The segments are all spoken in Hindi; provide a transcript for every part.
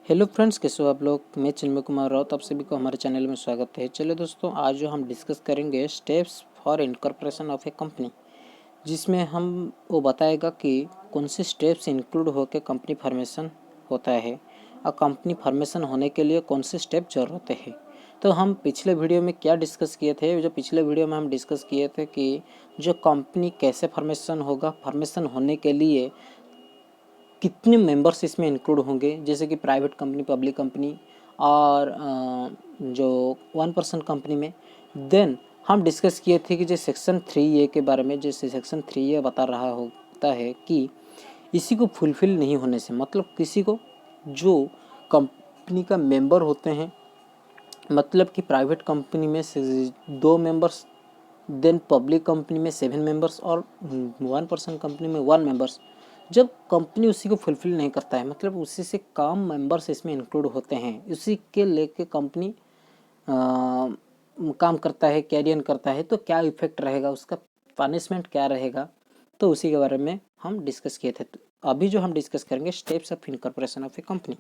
हेलो फ्रेंड्स, कैसे हो आप लोग। मैं चिन्मय कुमार राउत, आप सभी को हमारे चैनल में स्वागत है। चलिए दोस्तों, आज जो हम डिस्कस करेंगे steps for incorporation of a company, जिसमें हम वो बताएगा कि कौन से स्टेप्स इंक्लूड होकर कंपनी फॉर्मेशन होता है और कंपनी फॉर्मेशन होने के लिए कौन से स्टेप जरूरत है। तो हम पिछले वीडियो में क्या डिस्कस किए थे, जो पिछले वीडियो में हम डिस्कस किए थे कि जो कंपनी कैसे फॉर्मेशन होगा, फॉर्मेशन होने के लिए कितने मेंबर्स इसमें इंक्लूड होंगे, जैसे कि प्राइवेट कंपनी, पब्लिक कंपनी और जो 1% कंपनी में। देन हम डिस्कस किए थे कि जो सेक्शन 3A के बारे में, जैसे सेक्शन 3A बता रहा होता है कि इसी को फुलफिल नहीं होने से, मतलब किसी को जो कंपनी का मेंबर होते हैं, मतलब कि प्राइवेट कंपनी में 2 मेंबर्स, देन पब्लिक कंपनी में 7 मेंबर्स और 1% कंपनी में 1 मेंबर्स, जब कंपनी उसी को फुलफिल नहीं करता है, मतलब उसी से कम मेंबर्स इसमें इंक्लूड होते हैं, उसी के लेके कंपनी काम करता है, कैरी ऑन करता है, तो क्या इफेक्ट रहेगा, उसका पनिशमेंट क्या रहेगा, तो उसी के बारे में हम डिस्कस किए थे। तो अभी जो हम डिस्कस करेंगे steps of incorporation of a company.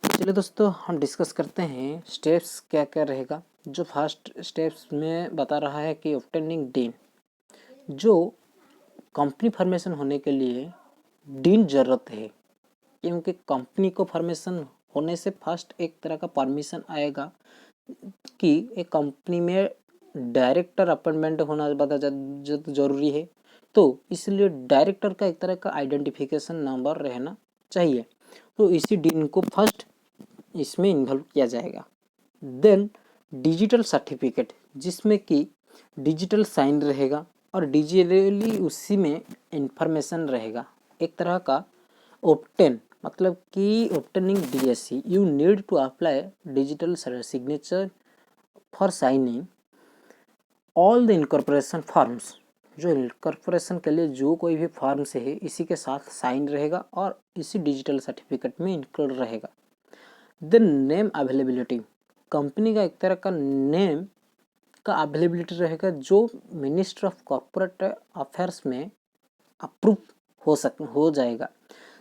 चलिए दोस्तों, हम डिस्कस करते हैं स्टेप्स क्या क्या रहेगा। जो फर्स्ट स्टेप्स में बता रहा है कि ऑब्टेनिंग डीन, जो कंपनी फॉर्मेशन होने के लिए डीन ज़रूरत है, क्योंकि कंपनी को फॉर्मेशन होने से फर्स्ट एक तरह का परमिशन आएगा कि एक कंपनी में डायरेक्टर अपॉइंटमेंट होना बहुत ज़रूरी है। तो इसलिए डायरेक्टर का एक तरह का आइडेंटिफिकेशन नंबर रहना चाहिए, तो इसी डीन को फर्स्ट इसमें इन्वॉल्व किया जाएगा। देन डिजिटल सर्टिफिकेट, जिसमें कि डिजिटल साइन रहेगा और डिजिटली उसी में इंफॉर्मेशन रहेगा, एक तरह का ऑप्टेन, मतलब कि obtaining DSC, you need to apply digital signature for signing all the incorporation forms. जो इनकॉर्पोरेशन के लिए जो कोई भी फॉर्म्स है, इसी के साथ साइन रहेगा और इसी डिजिटल सर्टिफिकेट में इंक्लूड रहेगा। देन नेम अवेलेबिलिटी, कंपनी का एक तरह का नेम का अवेलेबिलिटी रहेगा, जो मिनिस्टर ऑफ कॉर्पोरेट अफेयर्स में अप्रूव हो जाएगा।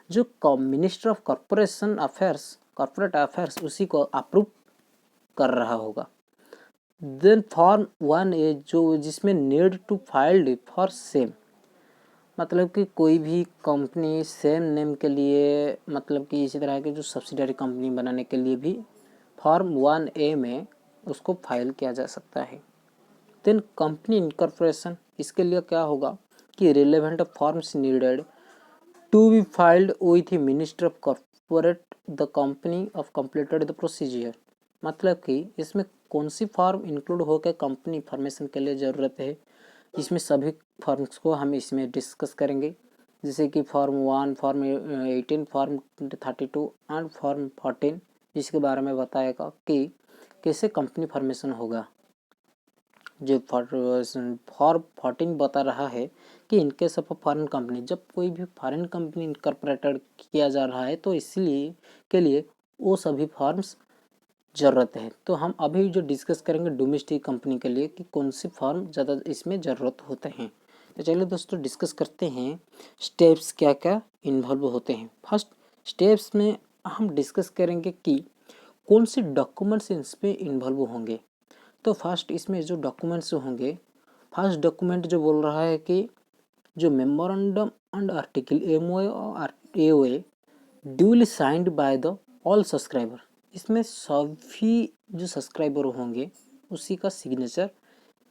जो मिनिस्टर ऑफ कॉर्पोरेट अफेयर्स उसी को अप्रूव कर रहा होगा। देन फॉर्म 1A, जो जिसमें need to filed for same, मतलब कि कोई भी कंपनी सेम नेम के लिए, मतलब कि इसी तरह के जो सब्सिडरी कंपनी बनाने के लिए भी फॉर्म 1A में उसको फाइल किया जा सकता है। देन कंपनी इनकॉर्पोरेशन, इसके लिए क्या होगा कि relevant forms needed to be filed with minister of corporate the company of completed the procedure, मतलब कि इसमें कौन सी फॉर्म इंक्लूड होकर कंपनी फॉर्मेशन के लिए ज़रूरत है, इसमें सभी फॉर्म्स को हम इसमें डिस्कस करेंगे, जैसे कि form 1, form 18, form 32 and form 14, जिसके बारे में बताएगा कि कैसे कंपनी फॉर्मेशन होगा। जो फॉर्म 14 बता रहा है कि इनकेस ऑफ फॉरेन कंपनी, जब कोई भी फॉरेन कंपनी इनकॉर्पोरेटेड किया जा रहा है, तो इसलिए के लिए वो सभी फॉर्म्स ज़रूरत है। तो हम अभी जो डिस्कस करेंगे डोमेस्टिक कंपनी के लिए कि कौन सी फॉर्म ज़्यादा इसमें ज़रूरत होते हैं। तो चलिए दोस्तों, डिस्कस करते हैं स्टेप्स क्या क्या इन्वॉल्व होते हैं। फर्स्ट स्टेप्स में हम डिस्कस करेंगे कि कौन से डॉक्यूमेंट्स इसमें इन्वॉल्व होंगे। तो फर्स्ट इसमें जो डॉक्यूमेंट्स होंगे, फर्स्ट डॉक्यूमेंट जो बोल रहा है कि जो मेमोरेंडम एंड आर्टिकल एमओए और AOA duly signed by the all subscriber, इसमें सभी जो सब्सक्राइबर होंगे उसी का सिग्नेचर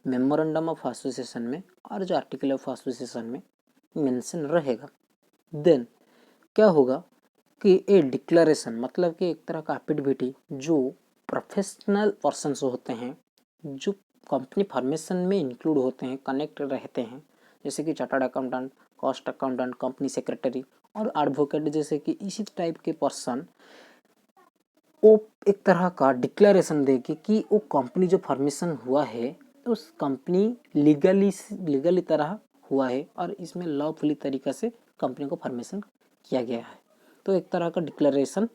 मेमोरेंडम ऑफ एसोसिएशन में और जो आर्टिकल ऑफ एसोसिएशन में मेंशन रहेगा। देन क्या होगा कि ए डिक्लेरेशन, मतलब कि एक तरह का एफिडेविट, जो प्रोफेशनल पर्सन्स होते हैं जो कंपनी फॉर्मेशन में इंक्लूड होते हैं, कनेक्ट रहते हैं, जैसे कि chartered accountant, cost accountant, company secretary और एडवोकेट, जैसे कि इसी टाइप के पर्सन, वो एक तरह का डिक्लेरेशन देगी कि वो कंपनी जो फॉर्मेशन हुआ है उस कंपनी लीगली तरह हुआ है और इसमें लॉफुली तरीक़ा से कंपनी को फॉर्मेशन किया गया है, तो एक तरह का डिक्लेरेशन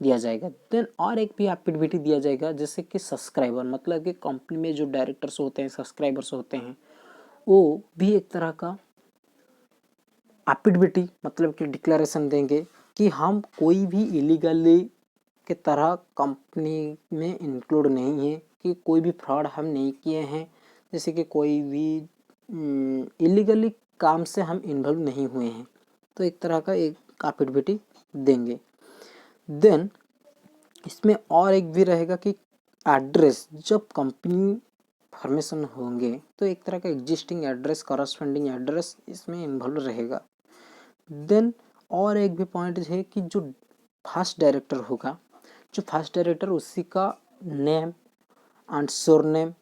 दिया जाएगा। देन और एक भी एफिडेविट दिया जाएगा, जैसे कि सब्सक्राइबर, मतलब कि कंपनी में जो डायरेक्टर्स होते हैं, सब्सक्राइबर्स होते हैं, वो भी एक तरह का एफिडेविट, मतलब कि डिक्लेरेशन देंगे कि हम कोई भी इलीगली की तरह कंपनी में इंक्लूड नहीं है, कि कोई भी फ्रॉड हम नहीं किए हैं, जैसे कि कोई भी इलीगली काम से हम इन्वॉल्व नहीं हुए हैं, तो एक तरह का एक एफिडेविट देंगे। देन इसमें और एक भी रहेगा कि एड्रेस, जब कंपनी फॉर्मेशन होंगे तो एक तरह का एग्जिस्टिंग एड्रेस, करस्पॉन्डिंग एड्रेस इसमें इन्वॉल्व रहेगा। देन और एक भी पॉइंट है कि जो फर्स्ट डायरेक्टर होगा, जो फर्स्ट डायरेक्टर उसी का नेम एंड सरनेम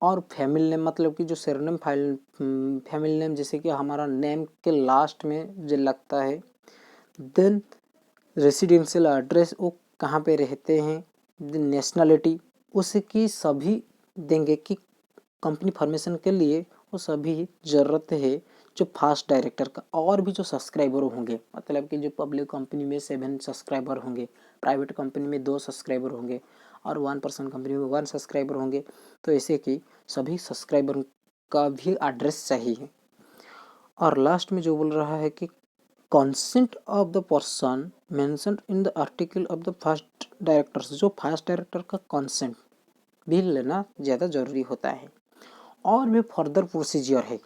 और फैमिली नेम, मतलब कि जो सरनेम फैमिली नेम जैसे कि हमारा नेम के लास्ट में जो लगता है। देन रेसिडेंशियल एड्रेस, वो कहाँ पे रहते हैं, नेशनलिटी उसकी सभी देंगे कि कंपनी फॉर्मेशन के लिए वो सभी ज़रूरत है जो फास्ट डायरेक्टर का। और भी जो सब्सक्राइबर होंगे, मतलब कि जो पब्लिक कंपनी में 7 सब्सक्राइबर होंगे, प्राइवेट कंपनी में 2 सब्सक्राइबर होंगे और 1% कंपनी में 1 सब्सक्राइबर होंगे, तो ऐसे कि सभी सब्सक्राइबर का भी एड्रेस चाहिए। और लास्ट में जो बोल रहा है कि consent of the person mentioned in the article of the first directors, जो फर्स्ट डायरेक्टर का कंसेंट भी लेना ज़्यादा ज़रूरी होता है। और भी फर्दर प्रोसीजर है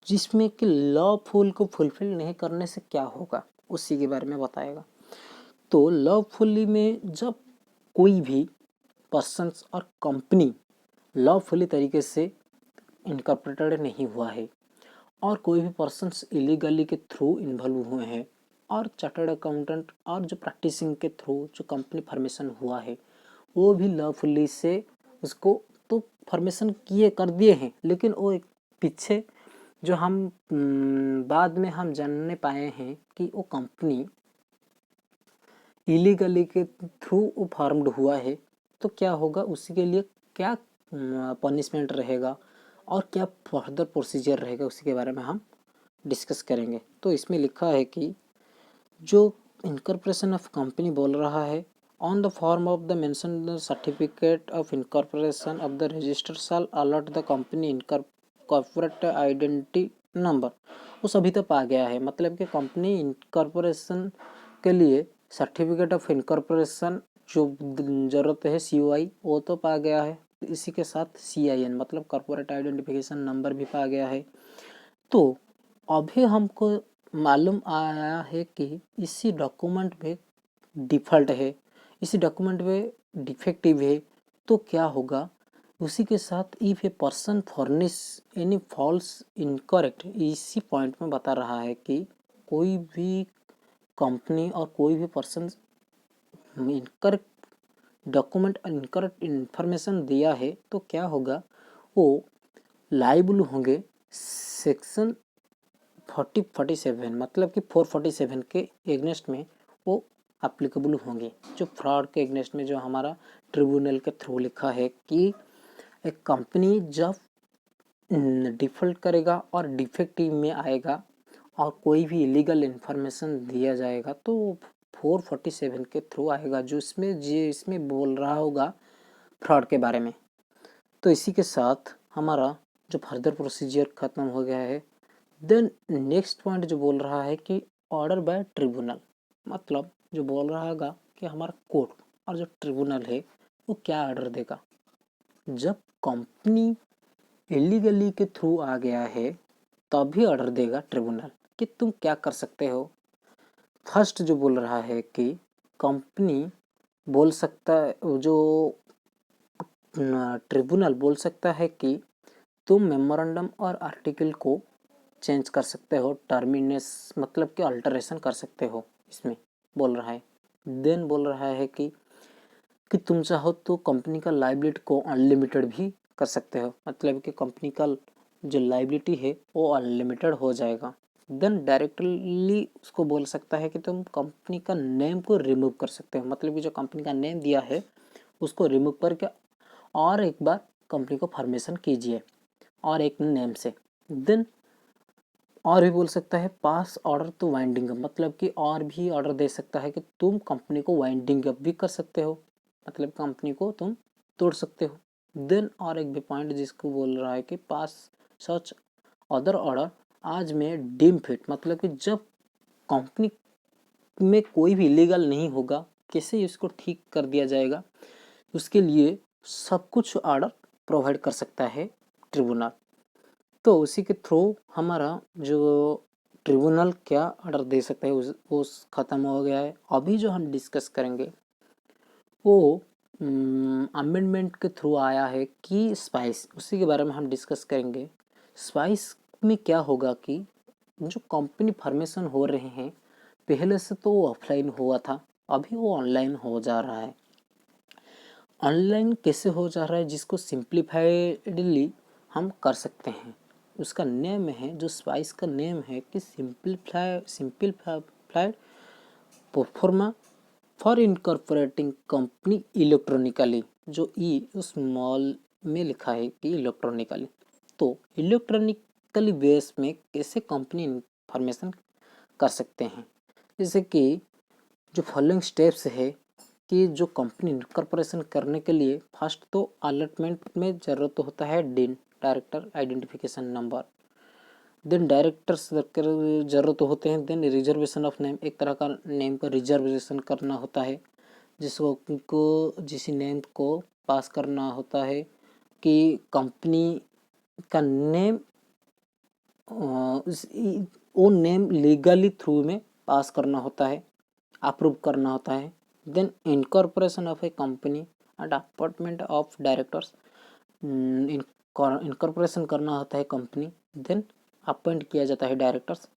जिसमें कि लॉफुल को फुलफिल नहीं करने से क्या होगा, उसी के बारे में बताएगा। तो लॉफुली में जब कोई भी पर्सन्स और कंपनी लॉफुली तरीके से इनकॉर्पोरेटेड नहीं हुआ है और कोई भी पर्सन्स इलीगली के थ्रू इन्वॉल्व हुए हैं और चार्टर्ड अकाउंटेंट और जो प्रैक्टिसिंग के थ्रू जो कंपनी फॉर्मेशन हुआ है वो भी लॉफुली से उसको तो फॉर्मेशन किए कर दिए हैं, लेकिन वो एक पीछे जो हम बाद में हम जानने पाए हैं कि वो कंपनी इलीगली के थ्रू वो फॉर्म्ड हुआ है, तो क्या होगा, उसी के लिए क्या पनिशमेंट रहेगा और क्या फर्दर प्रोसीजर रहेगा, उसी के बारे में हम डिस्कस करेंगे। तो इसमें लिखा है कि जो इनकॉर्पोरेशन ऑफ कंपनी बोल रहा है, on the form of the mention certificate of incorporation of the register shall alert the company corporate identity number. वो सभी तक आ गया है, मतलब कि कंपनी इनकॉर्पोरेशन के लिए सर्टिफिकेट ऑफ इनकॉर्पोरेशन जो ज़रूरत है COI वो तो पा गया है, इसी के साथ CIN मतलब कॉर्पोरेट आइडेंटिफिकेशन नंबर भी पा गया है। तो अभी हमको मालूम आया है कि इसी डॉक्यूमेंट में डिफ़ॉल्ट है, इसी डॉक्यूमेंट में डिफेक्टिव है, तो क्या होगा, उसी के साथ if a person furnish any false incorrect, इसी पॉइंट में बता रहा है कि कोई भी कंपनी और कोई भी पर्सन इनकरेक्ट डॉक्यूमेंट और इनकरेक्ट इन्फॉर्मेशन दिया है तो क्या होगा, वो लाइबल होंगे सेक्शन 47 मतलब कि 447 के एग्नेस्ट में वो एप्लीकेबल होंगे, जो फ्रॉड के एग्नेस्ट में जो हमारा ट्रिब्यूनल के थ्रू लिखा है कि एक कंपनी जब डिफ़ॉल्ट करेगा और डिफेक्टिव में आएगा और कोई भी इलीगल इन्फॉर्मेशन दिया जाएगा तो 447 के थ्रू आएगा, जो इसमें बोल रहा होगा फ्रॉड के बारे में। तो इसी के साथ हमारा जो फर्दर प्रोसीजर ख़त्म हो गया है। देन नेक्स्ट पॉइंट जो बोल रहा है कि ऑर्डर बाय ट्रिब्यूनल, मतलब जो बोल रहा होगा कि हमारा कोर्ट और जो ट्रिब्यूनल है वो क्या ऑर्डर देगा। जब कंपनी इलीगली के थ्रू आ गया है तभी ऑर्डर देगा ट्रिब्यूनल कि तुम क्या कर सकते हो। फर्स्ट जो बोल रहा है कि कंपनी बोल सकता है, जो ट्रिब्यूनल बोल सकता है कि तुम मेमोरेंडम और आर्टिकल को चेंज कर सकते हो, टर्मिनेस मतलब कि अल्टरेशन कर सकते हो, इसमें बोल रहा है। देन बोल रहा है कि तुम चाहो तो कंपनी का लाइबिलिटी को अनलिमिटेड भी कर सकते हो, मतलब कि कंपनी का जो लाइबिलिटी है वो अनलिमिटेड हो जाएगा। देन डायरेक्टली उसको बोल सकता है कि तुम कंपनी का नेम को रिमूव कर सकते हो, मतलब कि जो कंपनी का नेम दिया है उसको रिमूव करके और एक बार कंपनी को फॉर्मेशन कीजिए और एक नेम से। देन और भी बोल सकता है पास ऑर्डर टू वाइंडिंग अप, मतलब कि और भी ऑर्डर दे सकता है कि तुम कंपनी को वाइंडिंग अप भी कर सकते हो, मतलब कंपनी को तुम तोड़ सकते हो। देन और एक भी पॉइंट जिसको बोल रहा है कि पास सच अदर ऑर्डर आज में डीम फिट, मतलब कि जब कंपनी में कोई भी इलीगल नहीं होगा कैसे इसको ठीक कर दिया जाएगा, उसके लिए सब कुछ ऑर्डर प्रोवाइड कर सकता है ट्रिब्यूनल। तो उसी के थ्रू हमारा जो ट्रिब्यूनल क्या ऑर्डर दे सकता है उस ख़त्म हो गया है। अभी जो हम डिस्कस करेंगे वो अमेंडमेंट के थ्रू आया है कि स्पाइस, उसी के बारे में हम डिस्कस करेंगे। स्पाइस में क्या होगा कि जो कंपनी फॉर्मेशन हो रहे हैं, पहले से तो वो ऑफलाइन हुआ था, अभी वो ऑनलाइन हो जा रहा है। ऑनलाइन कैसे हो जा रहा है, जिसको सिंप्लीफाइडली हम कर सकते हैं। उसका नेम है, जो स्पाइस का नेम है कि simplified pro forma for incorporating company electronically. जो ई उस मॉल में लिखा है कि इलेक्ट्रॉनिकली, तो इलेक्ट्रॉनिकली बेस में कैसे कंपनी इन्फॉर्मेशन कर सकते हैं। जैसे कि जो फॉलोइंग स्टेप्स है कि जो कंपनी इनकॉर्पोरेशन करने के लिए फर्स्ट तो अलॉटमेंट में ज़रूरत होता है DIN, director identification number. Then directors ज़रूरत होते हैं। देन रिजर्वेशन ऑफ नेम, एक तरह का नेम का रिजर्वेशन करना होता है, जिसको जिस नेम को पास करना होता है कि कंपनी का नेम वो नेम लीगली थ्रू में पास करना होता है, अप्रूव करना होता है। Then incorporation of a company and appointment of directors, incorporation करना होता है कंपनी, देन अपॉइंट किया जाता है डायरेक्टर्स।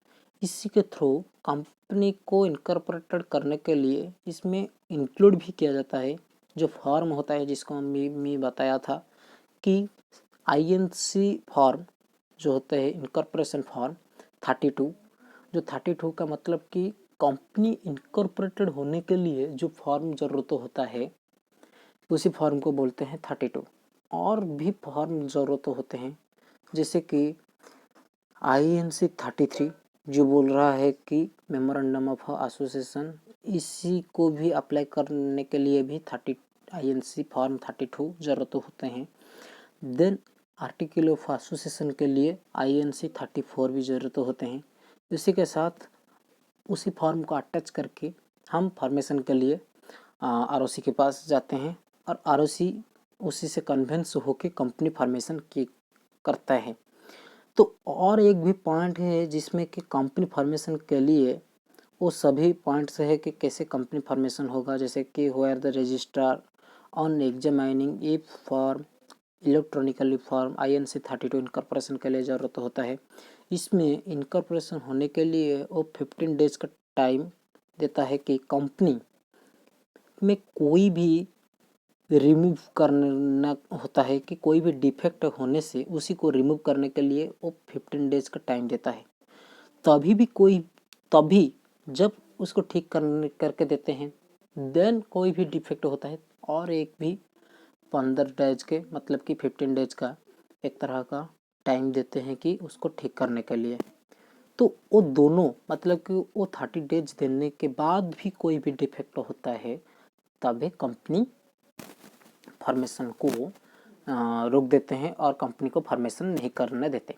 इसी के थ्रू कंपनी को इनकॉर्पोरेटेड करने के लिए इसमें इंक्लूड भी किया जाता है जो फॉर्म होता है, जिसको मैं बताया था कि आईएनसी फॉर्म जो होता है, इनकॉर्पोरेशन फॉर्म 32। जो 32 का मतलब कि कंपनी इनकॉर्पोरेटेड होने के लिए जो फॉर्म ज़रूरत होता है, उसी फॉर्म को बोलते हैं 32। और भी फॉर्म ज़रूरत होते हैं, जैसे कि INC 33 जो बोल रहा है कि मेमोरेंडम ऑफ एसोसिएशन, इसी को भी अप्लाई करने के लिए भी INC फॉर्म 32 ज़रूरत होते हैं। देन आर्टिकल ऑफ एसोसिएशन के लिए INC 34 भी ज़रूरत होते हैं। इसी के साथ उसी फॉर्म को अटैच करके हम फॉर्मेशन के लिए ROC के पास जाते हैं और ROC उसी से कन्विंस होकर कंपनी फॉर्मेशन की करता है। तो और एक भी पॉइंट है जिसमें कि कंपनी फॉर्मेशन के लिए वो सभी पॉइंट्स है कि कैसे कंपनी फॉर्मेशन होगा, जैसे कि where the registrar on examining a form electronically form INC 32 incorporation के लिए ज़रूरत होता है। इसमें इनकॉर्पोरेशन होने के लिए वो 15 डेज का टाइम देता है कि कंपनी में कोई भी रिमूव करना होता है, कि कोई भी डिफेक्ट होने से उसी को रिमूव करने के लिए वो 15 डेज का टाइम देता है। तभी जब उसको ठीक करके देते हैं, देन कोई भी डिफेक्ट होता है और एक भी 15 डेज के, मतलब कि 15 डेज का एक तरह का टाइम देते हैं कि उसको ठीक करने के लिए। तो वो दोनों, मतलब कि वो 30 डेज देने के बाद भी कोई भी डिफेक्ट होता है, तभी कंपनी फॉर्मेशन को रोक देते हैं और कंपनी को फॉर्मेशन नहीं करने देते।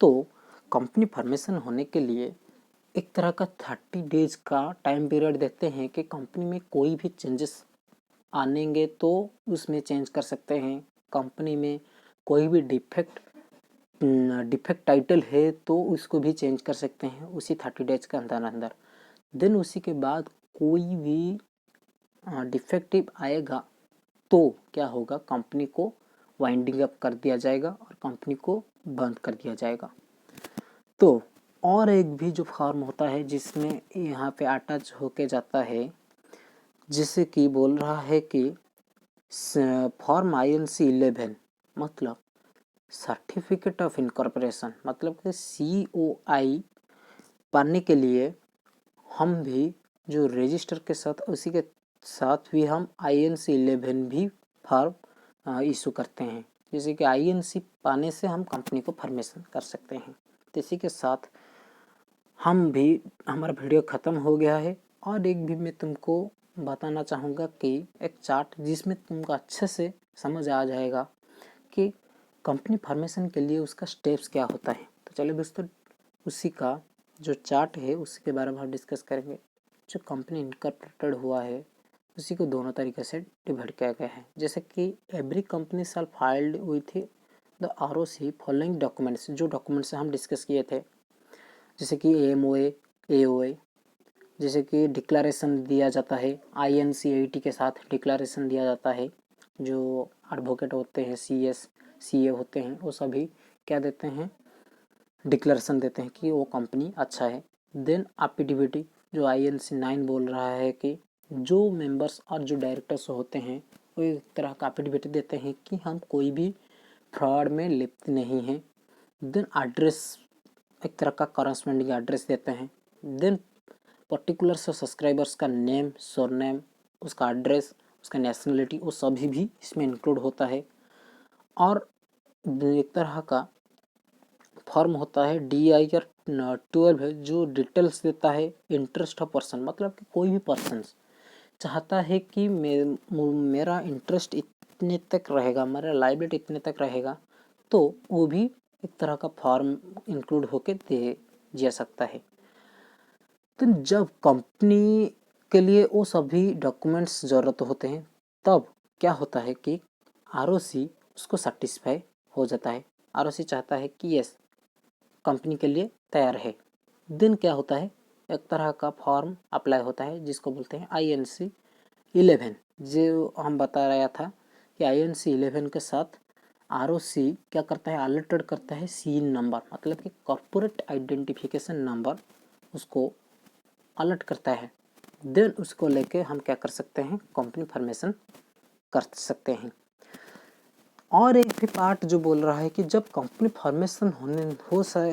तो कंपनी फॉर्मेशन होने के लिए एक तरह का 30 डेज का टाइम पीरियड देते हैं कि कंपनी में कोई भी चेंजेस आनेंगे तो उसमें चेंज कर सकते हैं। कंपनी में कोई भी डिफेक्ट टाइटल है तो उसको भी चेंज कर सकते हैं उसी 30 डेज के अंदर। देन उसी के बाद कोई भी डिफेक्टिव आएगा तो क्या होगा, कंपनी को वाइंडिंग अप कर दिया जाएगा और कंपनी को बंद कर दिया जाएगा। तो और एक भी जो फॉर्म होता है जिसमें यहाँ पे अटैच होके जाता है, जिसे कि बोल रहा है कि फॉर्म INC 11, मतलब सर्टिफिकेट ऑफ इनकॉर्पोरेशन, मतलब कि COI पाने के लिए हम भी जो रजिस्टर के साथ, उसी के साथ भी हम INC 11 भी फॉर्म इशू करते हैं। जैसे कि INC पाने से हम कंपनी को फॉर्मेशन कर सकते हैं। तो इसी के साथ हम भी, हमारा वीडियो ख़त्म हो गया है। और एक भी मैं तुमको बताना चाहूँगा कि एक चार्ट जिसमें तुमको अच्छे से समझ आ जाएगा कि कंपनी फॉर्मेशन के लिए उसका स्टेप्स क्या होता है। तो चलिए दोस्तों, उसी का जो चार्ट है उसी के बारे में हम डिस्कस करेंगे। जो कंपनी इनकॉर्पोरेटेड हुआ है उसी को दोनों तरीके से डिवाइड किया गया है। जैसे कि every company shall filed with the ROC following documents, जो डॉक्यूमेंट्स हम डिस्कस किए थे, जैसे कि AMOA, AOA, जैसे कि डिक्लेरेशन दिया जाता है, INC80 के साथ डिक्लेरेशन दिया जाता है। जो एडवोकेट होते हैं, CS, CA होते हैं, वो सभी क्या देते हैं, डिक्लेरेशन देते हैं कि वो कंपनी अच्छा है। देन एफिडेविट, जो INC9 बोल रहा है कि जो मेंबर्स और जो डायरेक्टर्स होते हैं वो एक तरह का एफिडेविट देते हैं कि हम कोई भी फ्रॉड में लिप्त नहीं हैं। देन एड्रेस, एक तरह का करस्पॉन्डिंग एड्रेस देते हैं। देन पर्टिकुलर से सब्सक्राइबर्स का नेम, सरनेम, उसका एड्रेस, उसका नेशनलिटी, वो सभी भी इसमें इंक्लूड होता है। और एक तरह का फॉर्म होता है DIR 12 है, जो डिटेल्स देता है इंटरेस्ट ऑफ पर्सन, मतलब कि कोई भी पर्सन चाहता है कि मेरा इंटरेस्ट इतने तक रहेगा, मेरा लायबिलिटी इतने तक रहेगा, तो वो भी एक तरह का फॉर्म इंक्लूड होके दे जा सकता है। तो जब कंपनी के लिए वो सभी डॉक्यूमेंट्स ज़रूरत होते हैं, तब क्या होता है कि ROC उसको सेटिस्फाई हो जाता है। ROC चाहता है कि यस, कंपनी के लिए तैयार है। देन क्या होता है, एक तरह का फॉर्म अप्लाई होता है जिसको बोलते हैं INC11। जो हम बता रहा था कि INC11 के साथ ROC क्या करता है, अलर्टेड करता है सीन नंबर, मतलब कि कॉर्पोरेट आइडेंटिफिकेशन नंबर, उसको अलर्ट करता है। देन उसको लेके हम क्या कर सकते हैं, कंपनी फॉर्मेशन कर सकते हैं। और एक भी पार्ट जो बोल रहा है कि जब कंपनी फॉर्मेशन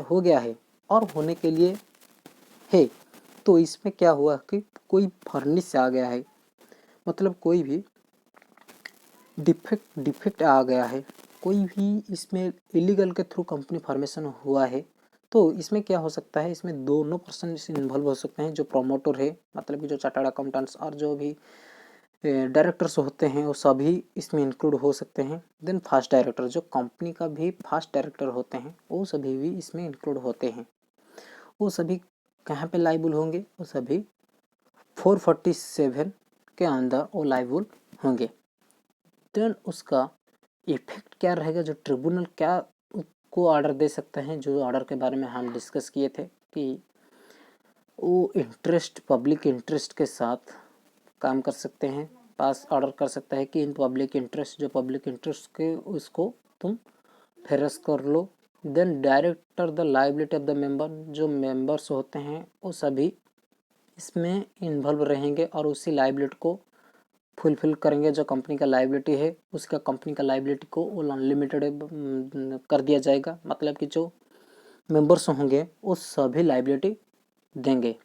हो गया है और होने के लिए है, तो इसमें क्या हुआ कि कोई फर्निश आ गया है, मतलब कोई भी डिफेक्ट आ गया है, कोई भी इसमें इलीगल के थ्रू कंपनी फॉर्मेशन हुआ है, तो इसमें क्या हो सकता है, इसमें दोनों पर्सन इन्वॉल्व हो सकते हैं। जो प्रोमोटर है, मतलब कि जो चार्टर्ड अकाउंटेंट्स और जो भी डायरेक्टर्स होते हैं, वो सभी इसमें इंक्लूड हो सकते हैं। देन फर्स्ट डायरेक्टर, जो कंपनी का भी फर्स्ट डायरेक्टर होते हैं, वो सभी भी इसमें इंक्लूड होते हैं। वो सभी कहाँ पे लाइबल होंगे, वो सभी 447 के अंदर वो लाइबल होंगे। देन उसका इफेक्ट क्या रहेगा, जो ट्रिब्यूनल क्या को ऑर्डर दे सकते हैं, जो ऑर्डर के बारे में हम डिस्कस किए थे कि वो इंटरेस्ट, पब्लिक इंटरेस्ट के साथ काम कर सकते हैं, पास ऑर्डर कर सकता है कि इन पब्लिक इंटरेस्ट, जो पब्लिक इंटरेस्ट के उसको तुम फेरस कर लो। Then director the liability of the member, जो मेंबर्स होते हैं वो सभी इसमें इन्वॉल्व रहेंगे और उसी लाइबिलिटी को फुलफिल करेंगे। जो कंपनी का लाइबिलिटी है, उसका कंपनी का लाइबिलिटी को वो अनलिमिटेड कर दिया जाएगा, मतलब कि जो मेंबर्स होंगे वो सभी लाइबिलिटी देंगे।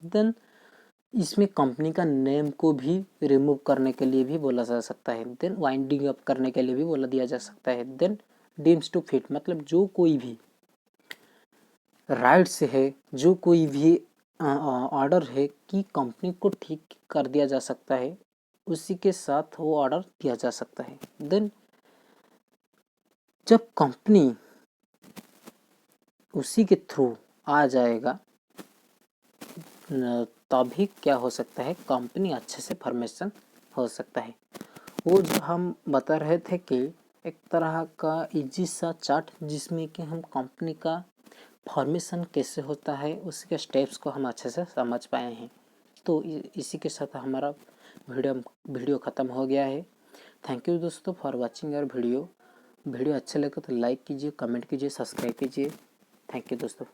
देन इसमें कंपनी का नेम को भी रिमूव करने के लिए भी बोला जा सकता है। देन वाइंडिंग अप करने के लिए भी बोला दिया जा सकता है। देन डीम्स टू फिट, मतलब जो कोई भी राइट्स है, जो कोई भी ऑर्डर है कि कंपनी को ठीक कर दिया जा सकता है, उसी के साथ वो ऑर्डर दिया जा सकता है। देन जब कंपनी उसी के थ्रू आ जाएगा, तभी क्या हो सकता है, कंपनी अच्छे से फॉर्मेशन हो सकता है। वो जो हम बता रहे थे कि एक तरह का इजी सा चार्ट, जिसमें कि हम कंपनी का फॉर्मेशन कैसे होता है, उसके स्टेप्स को हम अच्छे से समझ पाए हैं। तो इसी के साथ हमारा वीडियो ख़त्म हो गया है। थैंक यू दोस्तों फॉर वाचिंग आवर वीडियो। अच्छा लगे तो लाइक कीजिए, कमेंट कीजिए, सब्सक्राइब कीजिए। थैंक यू दोस्तों।